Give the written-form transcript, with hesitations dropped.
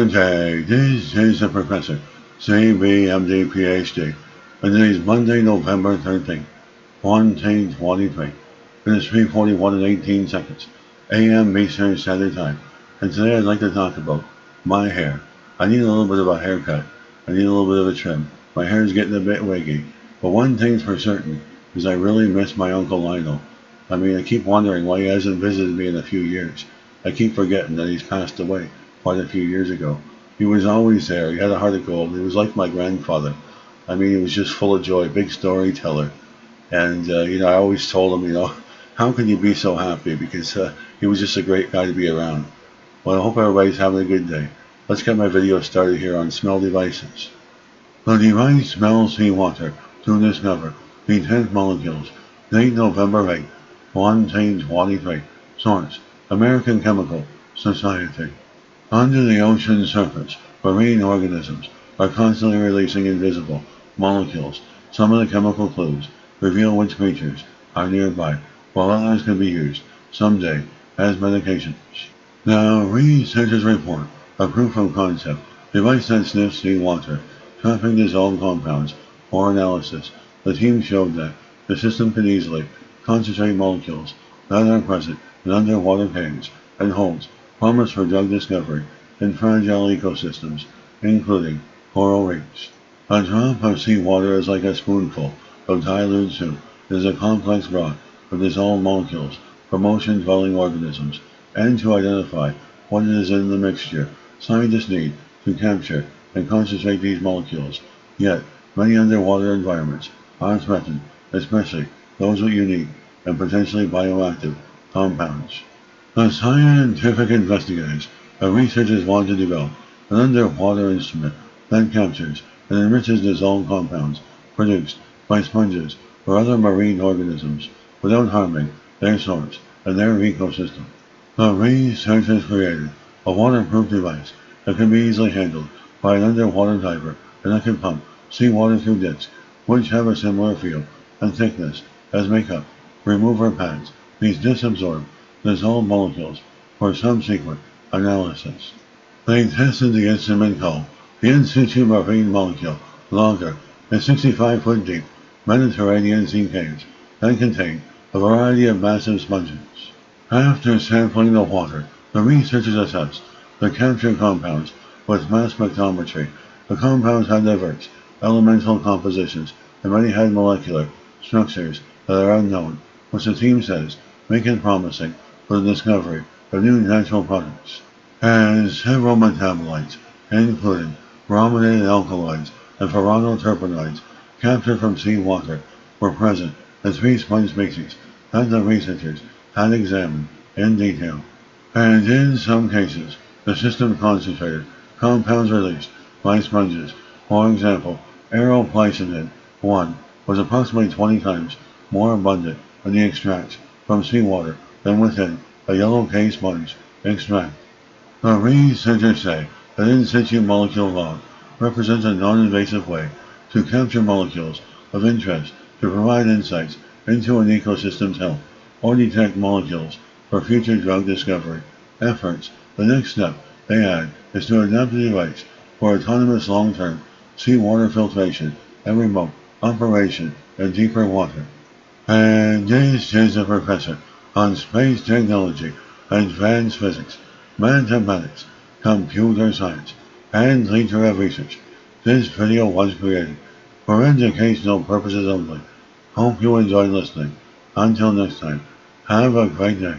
Good day, this is the Professor, CBMD PhD, and today is Monday, November 13th, 2023. It is 3:41 and 18 seconds, AM Eastern Standard Time, and today I'd like to talk about my hair. I need a little bit of a haircut. I need a little bit of a trim. My hair is getting a bit wiggy, but one thing's for certain is I really miss my Uncle Lionel. I keep wondering why he hasn't visited me in a few years. I keep forgetting that he's passed away quite a few years ago. He was always there. He had a heart of gold. He was like my grandfather. He was just full of joy, big storyteller. And, I always told him, how can you be so happy? Because he was just a great guy to be around. Well, I hope everybody's having a good day. Let's get my video started here on smell devices. The device smells seawater to discover the 10th molecules. Date November 8, 2023. Source, American Chemical Society. Under the ocean's surface, marine organisms are constantly releasing invisible molecules. Some of the chemical clues reveal which creatures are nearby, while others can be used someday as medications. Now, researchers report a proof of concept device that sniffs seawater, trapping dissolved compounds for analysis. The team showed that the system can easily concentrate molecules that are present in underwater caves and holds promise for drug discovery in fragile ecosystems, including coral reefs. A drop of seawater is like a spoonful of dilute soup. It is a complex broth of dissolved molecules from ocean-dwelling organisms, and to identify what is in the mixture, scientists need to capture and concentrate these molecules. Yet, many underwater environments are threatened, especially those with unique and potentially bioactive compounds. The scientific investigators and researchers want to develop an underwater instrument that captures and enriches dissolved compounds produced by sponges or other marine organisms without harming their source and their ecosystem. The researchers created a waterproof device that can be easily handled by an underwater diver and that can pump seawater through discs which have a similar feel and thickness as makeup remover pads. These discs absorb dissolved molecules for subsequent analysis. They tested the instrument called the In Situ Marine Molecule Logger in 65-foot deep Mediterranean sea caves that contain a variety of massive sponges. After sampling the water, the researchers assessed the captured compounds with mass spectrometry. The compounds had diverse elemental compositions and many had molecular structures that are unknown, which the team says make it promising for the discovery of new natural products. And several metabolites, including brominated alkaloids and ferronoterpenoids captured from seawater, were present in 3 sponge species that the researchers had examined in detail. And in some cases, the system concentrated compounds released by sponges. For example, aeroplycinin 1 was approximately 20 times more abundant in the extracts from seawater than within a yellow cave sponge extract. The researchers say that in situ molecule log represents a non-invasive way to capture molecules of interest to provide insights into an ecosystem's health or detect molecules for future drug discovery efforts. The next step, they add, is to adapt the device for autonomous long-term seawater filtration and remote operation in deeper water. And this is the Professor on space technology, advanced physics, mathematics, computer science, and later research. This video was created for educational purposes only. Hope you enjoyed listening. Until next time, have a great day.